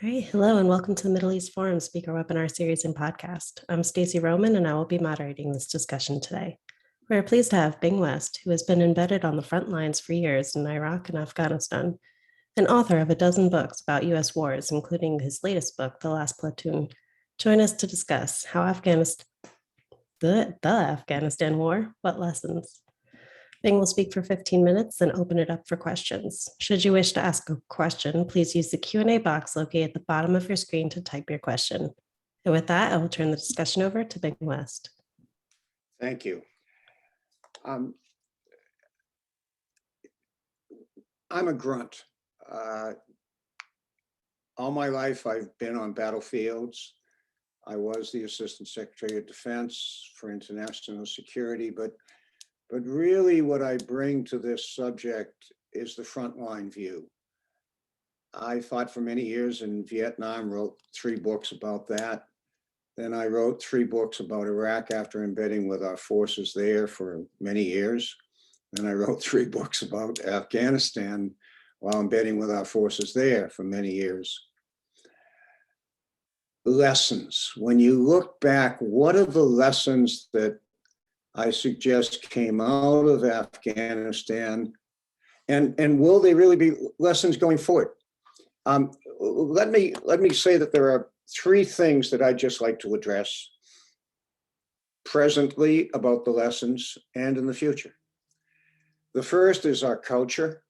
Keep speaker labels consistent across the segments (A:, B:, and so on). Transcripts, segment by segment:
A: All right, hello and welcome to the Middle East Forum Speaker Webinar Series and Podcast. I'm Stacey Roman and I will be moderating this discussion today. We are pleased to have Bing West, who has been embedded on the front lines for years in Iraq and Afghanistan, and author of a dozen books about U.S. wars, including his latest book, The Last Platoon, join us to discuss how the Afghanistan War, what lessons. Bing will speak for 15 minutes, then open it up for questions. Should you wish to ask a question, please use the Q&A box located at the bottom of your screen to type your question. And with that, I will turn the discussion over to Bing West.
B: Thank you. I'm a grunt. All my life, I've been on battlefields. I was the Assistant Secretary of Defense for International Security, but really what I bring to this subject is the frontline view. I fought for many years in Vietnam, wrote 3 books about that. Then I wrote 3 books about Iraq after embedding with our forces there for many years. Then I wrote 3 books about Afghanistan while embedding with our forces there for many years. Lessons. When you look back, what are the lessons that I suggest came out of Afghanistan, and will they really be lessons going forward? Let me say that there are 3 things that I'd just like to address presently about the lessons and in the future. The first is our culture.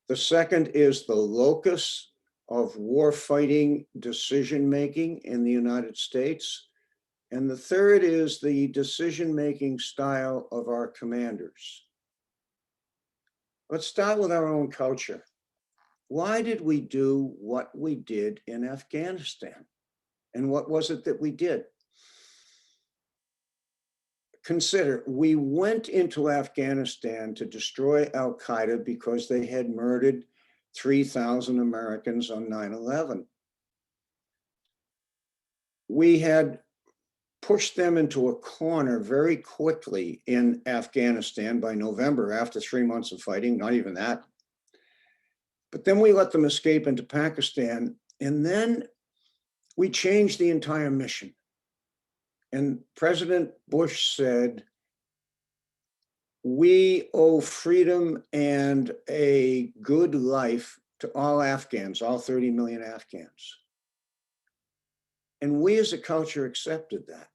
B: The second is the locus of war-fighting decision-making in the United States. And the third is the decision-making style of our commanders. Let's start with our own culture. Why did we do what we did in Afghanistan? And what was it that we did? Consider, we went into Afghanistan to destroy al-Qaeda because they had murdered 3,000 Americans on 9/11. We had pushed them into a corner very quickly in Afghanistan by November, after 3 months of fighting, not even that. But then we let them escape into Pakistan, and then we changed the entire mission. And President Bush said, we owe freedom and a good life to all Afghans, all 30 million Afghans. And we as a culture accepted that.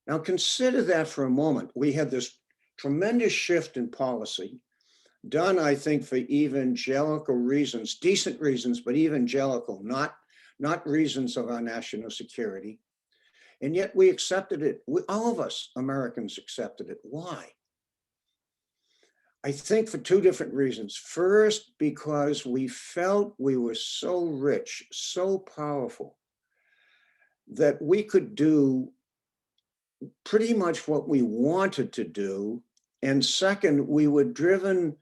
B: Now consider that for a moment. We had this tremendous shift in policy done, I think, for evangelical reasons, decent reasons, but evangelical, not reasons of our national security. And yet we accepted it. All of us Americans accepted it. Why? I think for 2 different reasons. First, because we felt we were so rich, so powerful, that we could do pretty much what we wanted to do. And second, we were driven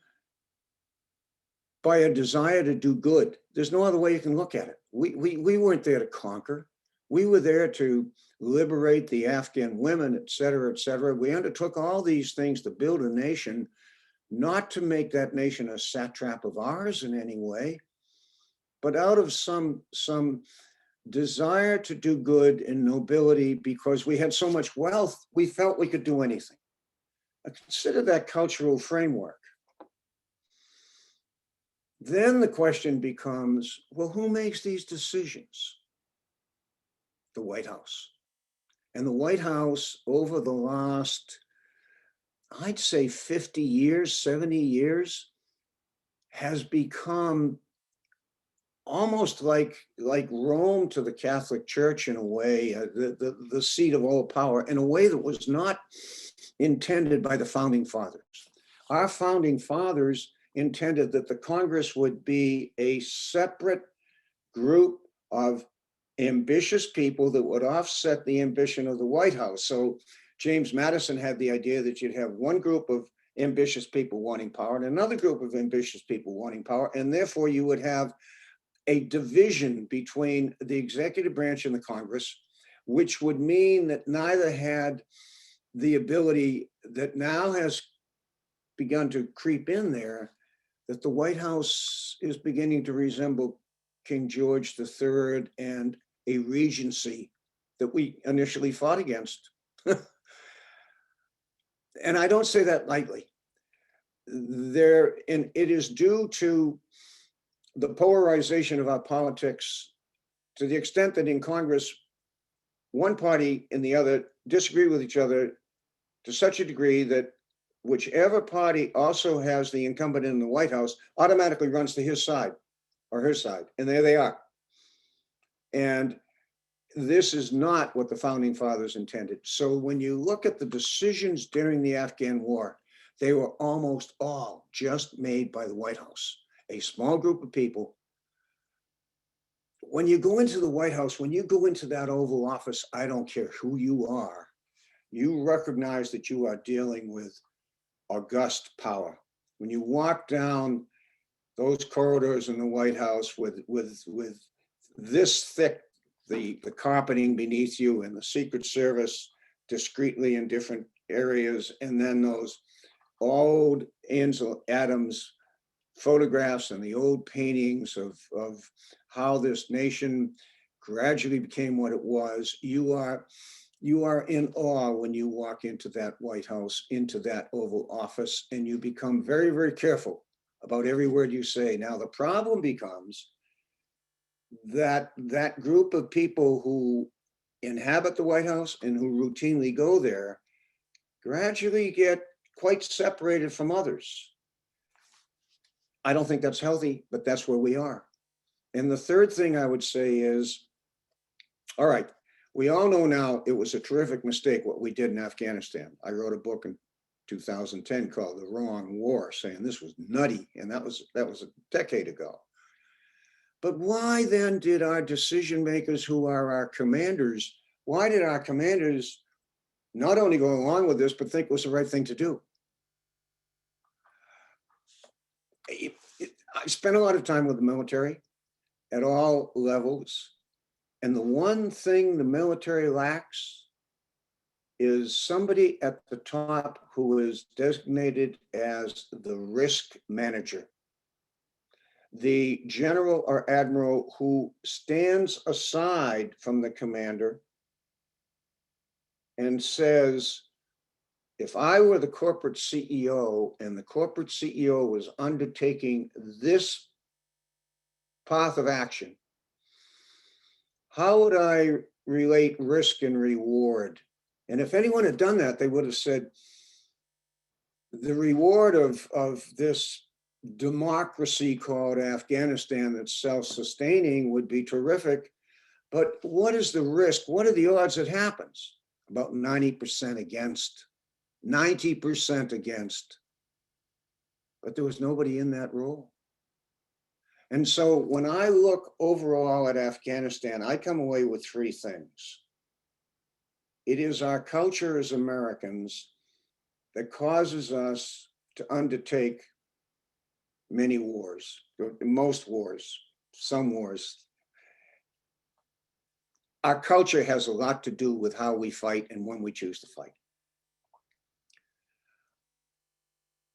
B: by a desire to do good. There's no other way you can look at it. We weren't there to conquer. We were there to liberate the Afghan women, et cetera, et cetera. We undertook all these things to build a nation, not to make that nation a satrap of ours in any way, but out of some desire to do good and nobility. Because we had so much wealth, we felt we could do anything. Consider that cultural framework. Then the question becomes, well, who makes these decisions? The White House. And the White House, over the last, I'd say 50 years, 70 years, has become almost like Rome to the Catholic Church in a way, the seat of all power, in a way that was not intended by the founding fathers. Our founding fathers intended that the Congress would be a separate group of ambitious people that would offset the ambition of the White House. So James Madison had the idea that you'd have one group of ambitious people wanting power and another group of ambitious people wanting power, and therefore you would have a division between the executive branch and the Congress, which would mean that neither had the ability that now has begun to creep in there, that the White House is beginning to resemble King George III and a regency that we initially fought against. And I don't say that lightly. And it is due to the polarization of our politics, to the extent that in Congress, one party and the other disagree with each other to such a degree that whichever party also has the incumbent in the White House automatically runs to his side or her side, and there they are. And this is not what the founding fathers intended. So when you look at the decisions during the Afghan war, they were almost all just made by the White House, a small group of people. When you go into the White House, when you go into that Oval Office, I don't care who you are, you recognize that you are dealing with august power. When you walk down those corridors in the White House with this thick, the carpeting beneath you and the Secret Service discreetly in different areas, and then those old Ansel Adams photographs and the old paintings of how this nation gradually became what it was, you are in awe when you walk into that White House, into that Oval Office, and you become very, very careful about every word you say. Now, the problem becomes that group of people who inhabit the White House and who routinely go there gradually get quite separated from others. I don't think that's healthy, but that's where we are. And the third thing I would say is, all right, we all know now it was a terrific mistake what we did in Afghanistan. I wrote a book in 2010 called The Wrong War, saying this was nutty, and that was a decade ago. But why then did our decision makers, who are our commanders, why did our commanders not only go along with this, but think it was the right thing to do? I spent a lot of time with the military at all levels. And the one thing the military lacks is somebody at the top who is designated as the risk manager. The general or admiral who stands aside from the commander and says, if I were the corporate CEO and the corporate CEO was undertaking this path of action, how would I relate risk and reward? And if anyone had done that, they would have said, the reward of this democracy called Afghanistan that's self-sustaining would be terrific. But what is the risk? What are the odds it happens? About 90% against, 90% against. But there was nobody in that role. And so when I look overall at Afghanistan, I come away with three things. It is our culture as Americans that causes us to undertake many wars, most wars, some wars. Our culture has a lot to do with how we fight and when we choose to fight.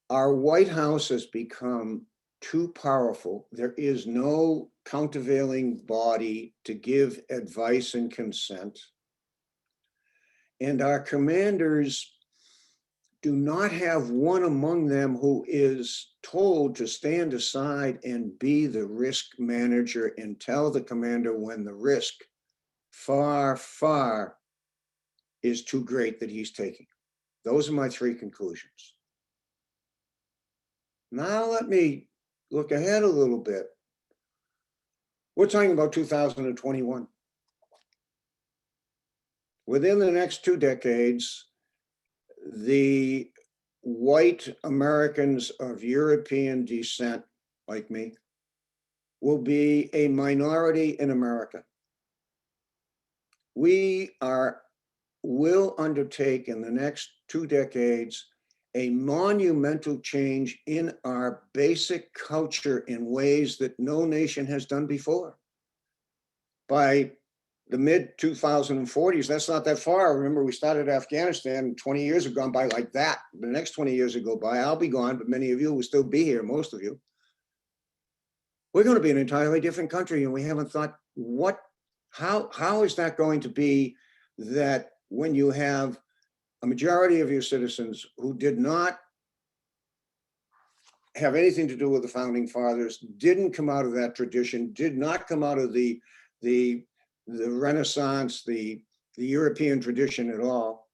B: Our White House has become too powerful. There is no countervailing body to give advice and consent. And our commanders do not have one among them who is told to stand aside and be the risk manager and tell the commander when the risk far, far is too great that he's taking. Those are my three conclusions. Now let me look ahead a little bit. We're talking about 2021. Within the next 2 decades, the white Americans of European descent, like me, will be a minority in America. We will undertake in the next 2 decades a monumental change in our basic culture in ways that no nation has done before. By the mid-2040s, that's not that far. Remember, we started Afghanistan, 20 years have gone by like that. The next 20 years will go by, I'll be gone, but many of you will still be here, most of you. we're going to be an entirely different country, and we haven't thought how is that going to be, that when you have a majority of your citizens who did not have anything to do with the founding fathers, didn't come out of that tradition, did not come out of the Renaissance, the European tradition at all.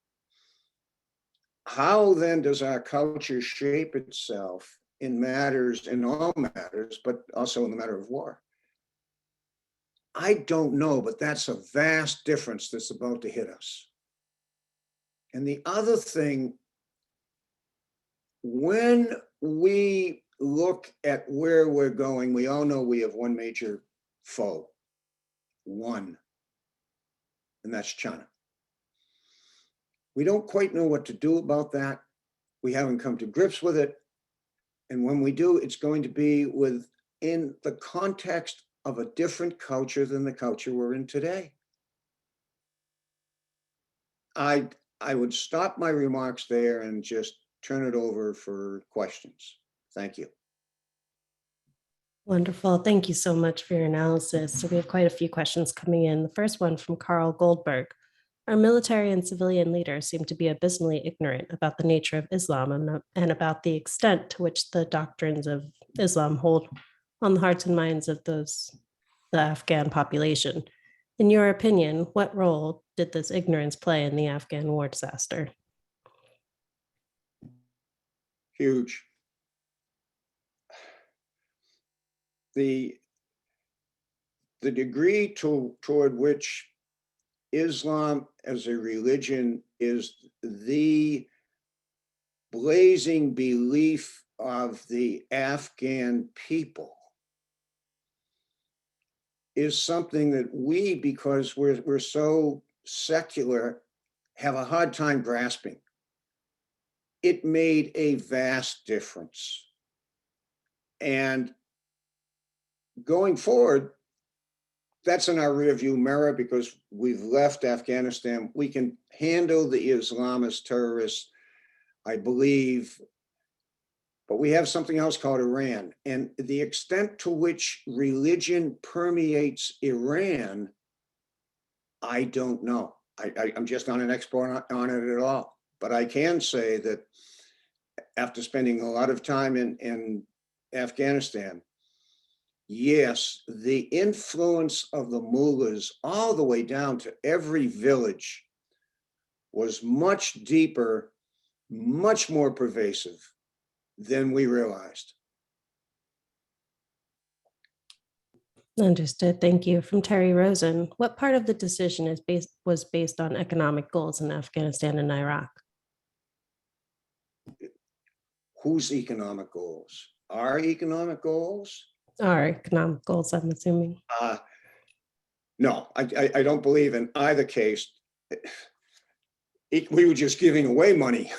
B: How then does our culture shape itself in all matters, but also in the matter of war? I don't know, but that's a vast difference that's about to hit us. And the other thing, when we look at where we're going, we all know we have one major foe, and that's China. We don't quite know what to do about that. We haven't come to grips with it. And when we do, it's going to be within the context of a different culture than the culture we're in today. I would stop my remarks there and just turn it over for questions. Thank you.
A: Wonderful. Thank you so much for your analysis. So we have quite a few questions coming in. The first one from Carl Goldberg. Our military and civilian leaders seem to be abysmally ignorant about the nature of Islam and about the extent to which the doctrines of Islam hold on the hearts and minds of the Afghan population. In your opinion, what role did this ignorance play in the Afghan war disaster?
B: Huge. The degree toward which Islam as a religion is the blazing belief of the Afghan people is something that we, because we're so secular, have a hard time grasping. It made a vast difference. And going forward, that's in our rearview mirror because we've left Afghanistan. We can handle the Islamist terrorists, I believe, but we have something else called Iran. And the extent to which religion permeates Iran, I don't know. I'm just not an expert on it at all. But I can say that after spending a lot of time in Afghanistan, yes, the influence of the mullahs all the way down to every village was much deeper, much more pervasive than we realized.
A: Understood. Thank you. From Terry Rosen, what part of the decision was based on economic goals in Afghanistan and Iraq?
B: Whose economic goals? Our economic goals?
A: Our economic goals, I'm assuming.
B: No, I don't believe in either case. We were just giving away money.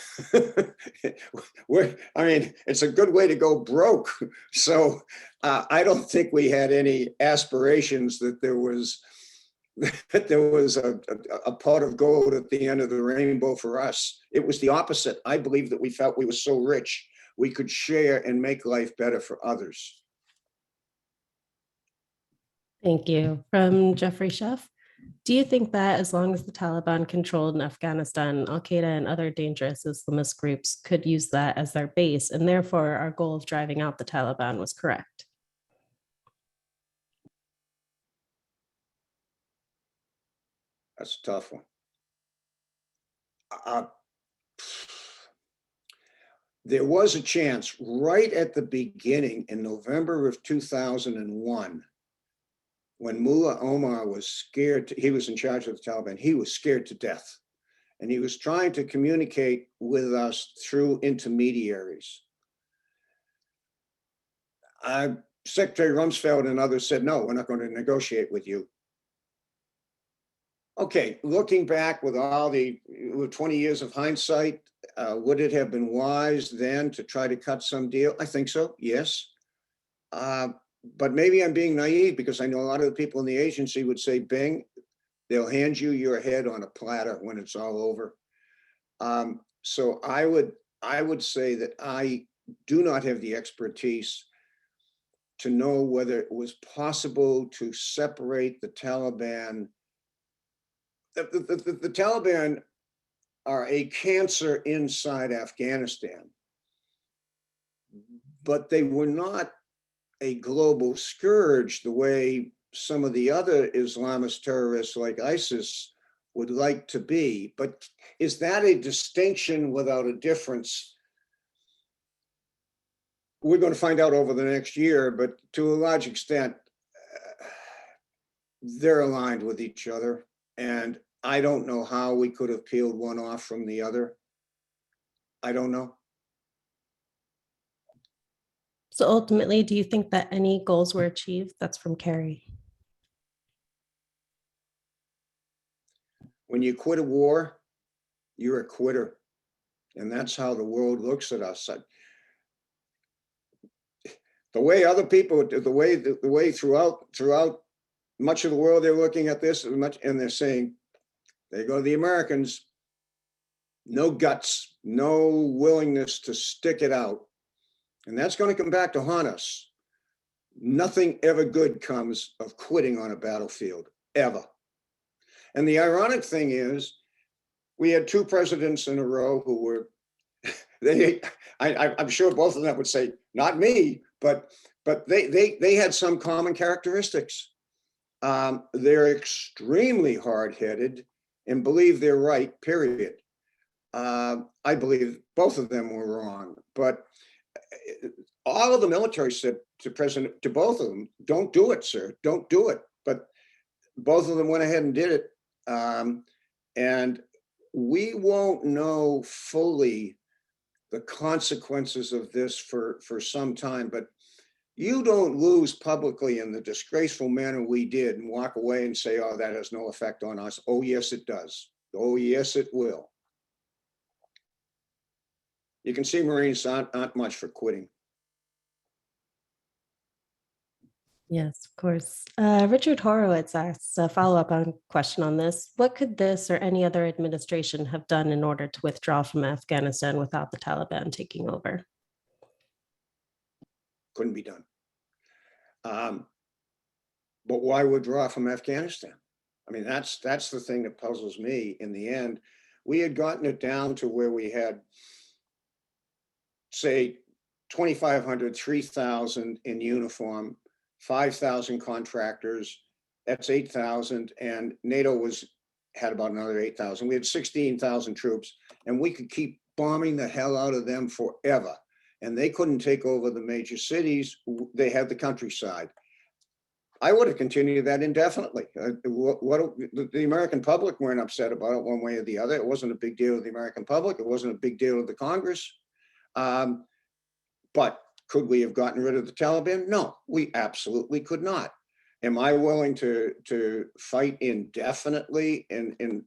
B: It's a good way to go broke. So I don't think we had any aspirations that there was a pot of gold at the end of the rainbow for us. It was the opposite. I believe that we felt we were so rich, we could share and make life better for others.
A: Thank you. From Jeffrey Sheff, do you think that as long as the Taliban controlled in Afghanistan, Al-Qaeda and other dangerous Islamist groups could use that as their base, and therefore our goal of driving out the Taliban was correct?
B: That's a tough one. There was a chance right at the beginning in November of 2001, when Mullah Omar was scared, he was in charge of the Taliban, he was scared to death. And he was trying to communicate with us through intermediaries. Secretary Rumsfeld and others said, no, we're not going to negotiate with you. Okay, looking back with 20 years of hindsight, would it have been wise then to try to cut some deal? I think so, yes. But maybe I'm being naive because I know a lot of the people in the agency would say, Bing, they'll hand you your head on a platter when it's all over. So I would say that I do not have the expertise to know whether it was possible to separate the Taliban. The Taliban are a cancer inside Afghanistan, but they were not a global scourge the way some of the other Islamist terrorists like ISIS would like to be. But is that a distinction without a difference? We're going to find out over the next year, but to a large extent, they're aligned with each other. And I don't know how we could have peeled one off from the other. I don't know.
A: So ultimately, do you think that any goals were achieved? That's from Carrie.
B: When you quit a war, you're a quitter. And that's how the world looks at us. The way other people, the way throughout much of the world, they're looking at this and they're saying, there go the Americans, no guts, no willingness to stick it out. And that's going to come back to haunt us. Nothing ever good comes of quitting on a battlefield, ever. And the ironic thing is, we had two presidents in a row who were, I'm sure both of them would say, not me, but they had some common characteristics. They're extremely hard-headed and believe they're right, period. I believe both of them were wrong, but all of the military said to both of them, don't do it, sir, don't do it. But both of them went ahead and did it. And we won't know fully the consequences of this for some time, but you don't lose publicly in the disgraceful manner we did and walk away and say, oh, that has no effect on us. Oh, yes, it does. Oh, yes, it will. You can see Marines aren't much for quitting.
A: Yes, of course. Richard Horowitz asks a follow-up question on this. What could this or any other administration have done in order to withdraw from Afghanistan without the Taliban taking over?
B: Couldn't be done. But why withdraw from Afghanistan? I mean, that's the thing that puzzles me. In the end, we had gotten it down to where we had, say, 2,500, 3,000 in uniform, 5,000 contractors. That's 8,000, and NATO had about another 8,000. We had 16,000 troops, and we could keep bombing the hell out of them forever. And they couldn't take over the major cities. They had the countryside. I would have continued that indefinitely. The American public weren't upset about it one way or the other. It wasn't a big deal to the American public. It wasn't a big deal to the Congress. But could we have gotten rid of the Taliban? No, we absolutely could not. Am I willing to fight indefinitely and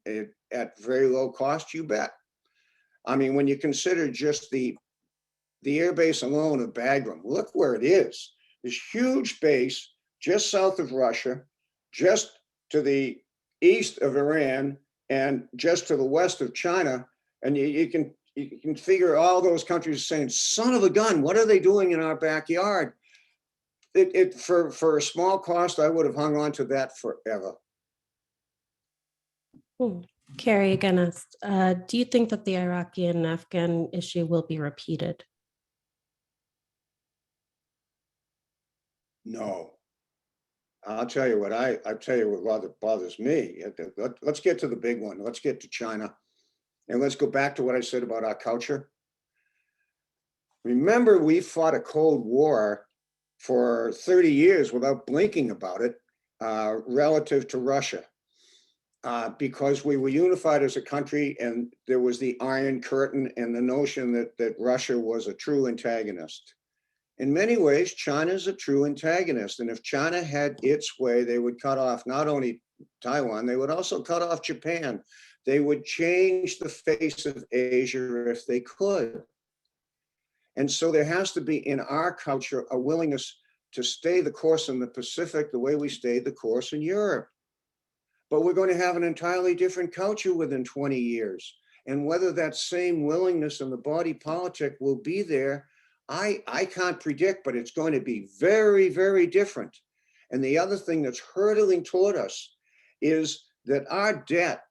B: at very low cost? You bet. I mean, when you consider just the airbase alone of Bagram, look where it is. This huge base just south of Russia, just to the east of Iran, and just to the west of China. And you can figure all those countries saying, son of a gun, what are they doing in our backyard? For a small cost, I would have hung on to that forever.
A: Carrie again asked, do you think that the Iraqi and Afghan issue will be repeated?
B: No. I'll tell you what bothers me. Let's get to the big one. Let's get to China. And let's go back to what I said about our culture. Remember, we fought a Cold War for 30 years without blinking about it relative to Russia because we were unified as a country, and there was the Iron Curtain and the notion that Russia was a true antagonist. In many ways, China is a true antagonist. And if China had its way, they would cut off not only Taiwan, they would also cut off Japan. They would change the face of Asia if they could. And so there has to be in our culture a willingness to stay the course in the Pacific the way we stayed the course in Europe. But we're going to have an entirely different culture within 20 years. And whether that same willingness and the body politic will be there, I can't predict, but it's going to be very, very different. And the other thing that's hurtling toward us is that our debt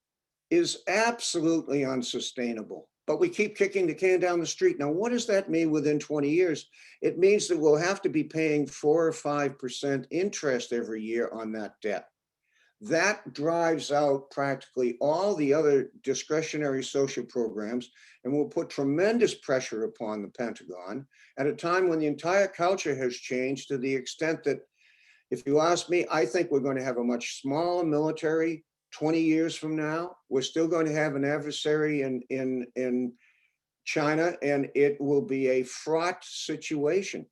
B: is absolutely unsustainable. But we keep kicking the can down the street. Now, what does that mean within 20 years? It means that we'll have to be paying 4 or 5% interest every year on that debt. That drives out practically all the other discretionary social programs and will put tremendous pressure upon the Pentagon at a time when the entire culture has changed to the extent that, if you ask me, I think we're going to have a much smaller military 20 years from now. We're still going to have an adversary in China, and it will be a fraught situation.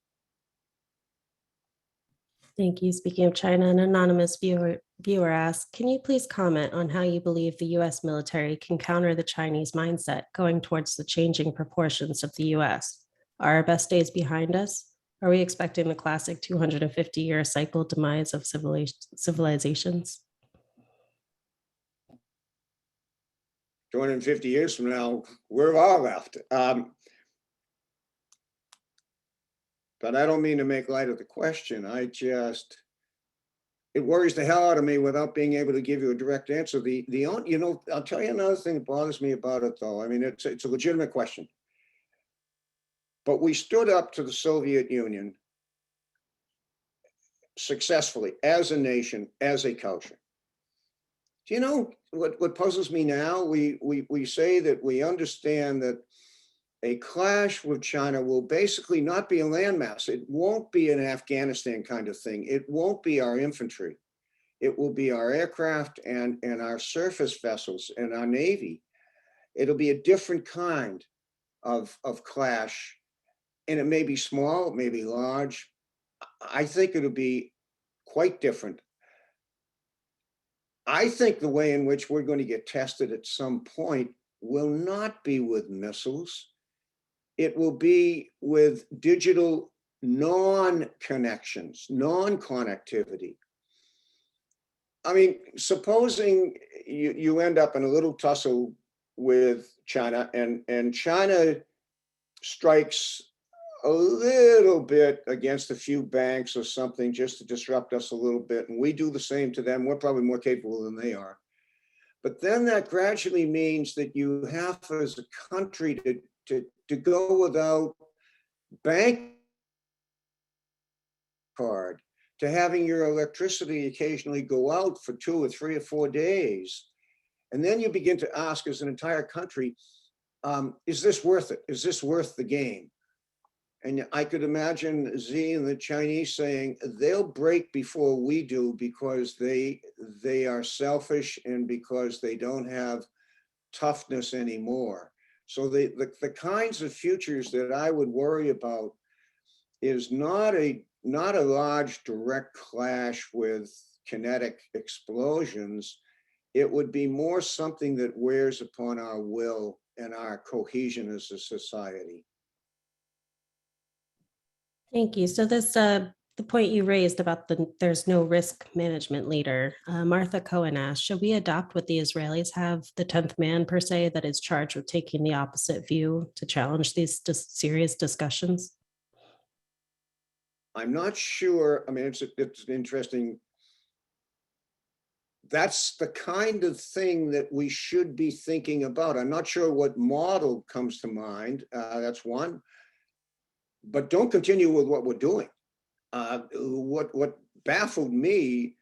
A: Thank you. Speaking of China, an anonymous viewer asked, can you please comment on how you believe the US military can counter the Chinese mindset going towards the changing proportions of the US? Are our best days behind us? Are we expecting the classic 250-year cycle demise of civilizations?
B: 250 years from now, we're all left. But I don't mean to make light of the question. It worries the hell out of me without being able to give you a direct answer. I'll tell you another thing that bothers me about it, though. I mean, it's a legitimate question. But we stood up to the Soviet Union successfully as a nation, as a culture. Do you know what puzzles me now? We say that we understand that a clash with China will basically not be a landmass. It won't be an Afghanistan kind of thing. It won't be our infantry. It will be our aircraft and our surface vessels and our Navy. It'll be a different kind of clash. And it may be small, it may be large. I think it'll be quite different. I think the way in which we're going to get tested at some point will not be with missiles. It will be with digital non-connections, non-connectivity. I mean, supposing you end up in a little tussle with China and China strikes a little bit against a few banks or something just to disrupt us a little bit, and we do the same to them. We're probably more capable than they are. But then that gradually means that you have, as a country, to go without bank card, to having your electricity occasionally go out for 2 or 3 or 4 days. And then you begin to ask, as an entire country, is this worth it? Is this worth the game? And I could imagine Xi and the Chinese saying they'll break before we do because they are selfish and because they don't have toughness anymore. So the kinds of futures that I would worry about is not a large direct clash with kinetic explosions. It would be more something that wears upon our will and our cohesion as a society.
A: Thank you. So this, the point you raised about there's no risk management leader, Martha Cohen asked, should we adopt what the Israelis have, the 10th man per se, that is charged with taking the opposite view to challenge these serious discussions?
B: I'm not sure. I mean, it's interesting. That's the kind of thing that we should be thinking about. I'm not sure what model comes to mind. That's one. But don't continue with what we're doing. What baffled me,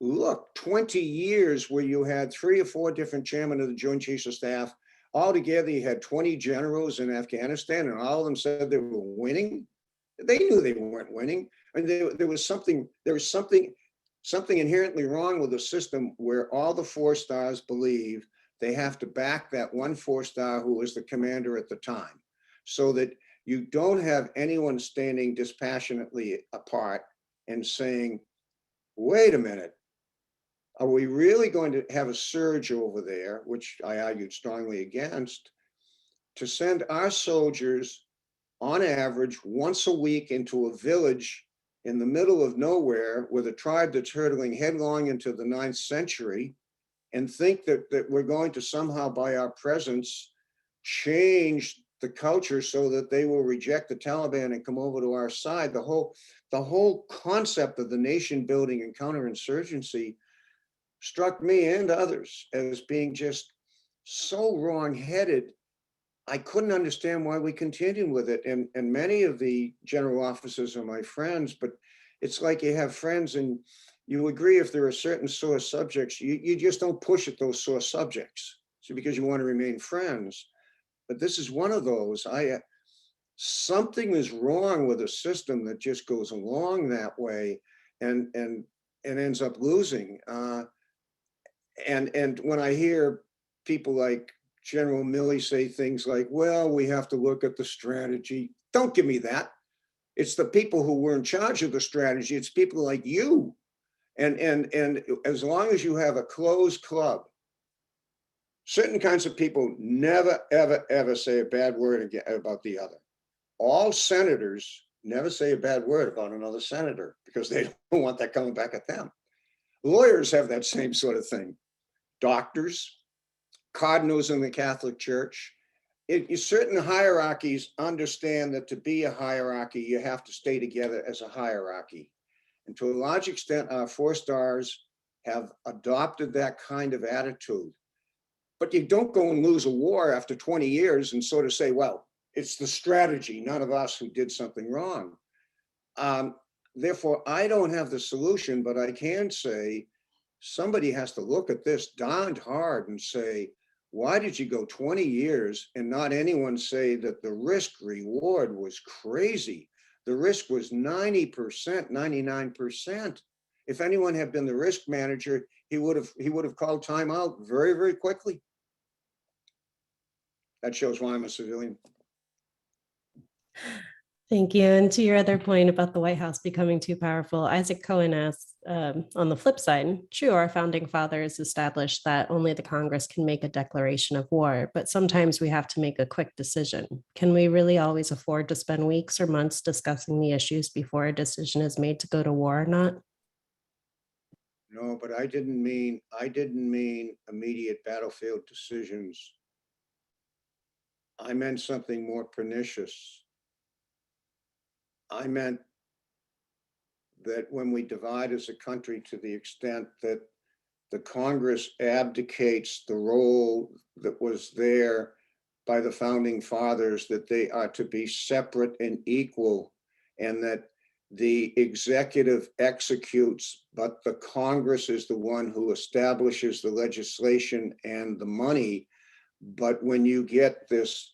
B: look, 20 years where you had 3 or 4 different chairmen of the Joint Chiefs of Staff. Altogether, you had 20 generals in Afghanistan, and all of them said they were winning. They knew they weren't winning. I mean, there was something inherently wrong with the system where all the 4-stars believe they have to back that one 4-star who was the commander at the time, so that you don't have anyone standing dispassionately apart and saying, wait a minute, are we really going to have a surge over there, which I argued strongly against, to send our soldiers on average once a week into a village in the middle of nowhere with a tribe that's hurtling headlong into the 9th century, and think that we're going to somehow, by our presence, change the culture so that they will reject the Taliban and come over to our side. The whole concept of the nation building and counterinsurgency struck me and others as being just so wrong-headed. I couldn't understand why we continued with it. And many of the general officers are my friends, but it's like you have friends and you agree if there are certain sore subjects, you just don't push at those sore subjects. So because you want to remain friends. But this is one of those. Something is wrong with a system that just goes along that way and ends up losing. And when I hear people like General Milley say things like, well, we have to look at the strategy. Don't give me that. It's the people who were in charge of the strategy. It's people like you. And as long as you have a closed club, certain kinds of people never, ever, ever say a bad word about the other. All senators never say a bad word about another senator because they don't want that coming back at them. Lawyers have that same sort of thing. Doctors, cardinals in the Catholic Church. Certain hierarchies understand that to be a hierarchy, you have to stay together as a hierarchy. And to a large extent, our 4-stars have adopted that kind of attitude. But you don't go and lose a war after 20 years and sort of say, well, it's the strategy, none of us who did something wrong. Therefore, I don't have the solution, but I can say somebody has to look at this darned hard and say, why did you go 20 years and not anyone say that the risk reward was crazy? The risk was 90%, 99%. If anyone had been the risk manager, he would have called timeout very, very quickly. That shows why I'm a civilian.
A: Thank you. And to your other point about the White House becoming too powerful, Isaac Cohen asks, on the flip side, true, our founding fathers established that only the Congress can make a declaration of war, but sometimes we have to make a quick decision. Can we really always afford to spend weeks or months discussing the issues before a decision is made to go to war or not?
B: No, but I didn't mean immediate battlefield decisions. I meant something more pernicious. I meant that when we divide as a country to the extent that the Congress abdicates the role that was there by the founding fathers, that they are to be separate and equal, and that the executive executes, but the Congress is the one who establishes the legislation and the money. But when you get this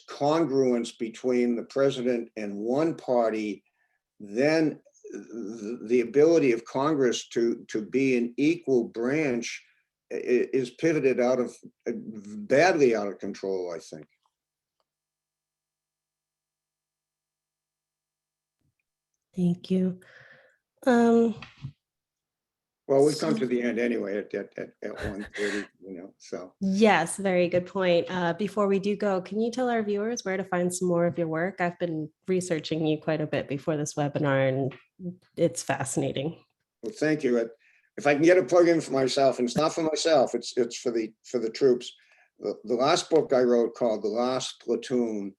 B: congruence between the president and one party, then the ability of Congress to be an equal branch is pivoted badly out of control, I think.
A: Thank you.
B: Well, we've come to the end anyway at 1:30, so.
A: Yes, very good point. Before we do go, can you tell our viewers where to find some more of your work? I've been researching you quite a bit before this webinar, and it's fascinating.
B: Well, thank you. If I can get a plug in for myself, and it's not for myself, it's for the troops. The last book I wrote, called The Last Platoon,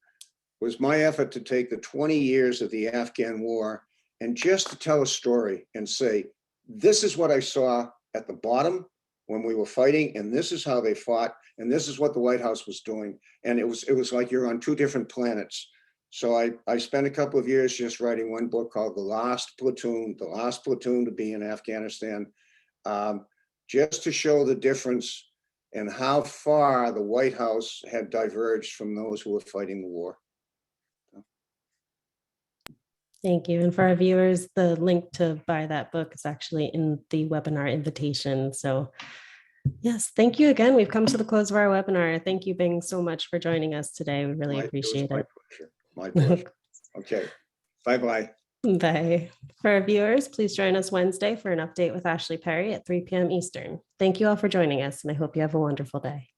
B: was my effort to take the 20 years of the Afghan war and just to tell a story and say, this is what I saw at the bottom when we were fighting, and this is how they fought, and this is what the White House was doing. And it was like you're on two different planets. So I spent a couple of years just writing one book called The Last Platoon to be in Afghanistan, just to show the difference and how far the White House had diverged from those who were fighting the war.
A: Thank you. And for our viewers, the link to buy that book is actually in the webinar invitation. So yes, thank you again. We've come to the close of our webinar. Thank you, Bing, so much for joining us today. We really appreciate it.
B: My pleasure. Okay. Bye-bye.
A: Bye. For our viewers, please join us Wednesday for an update with Ashley Perry at 3 p.m. Eastern. Thank you all for joining us, and I hope you have a wonderful day.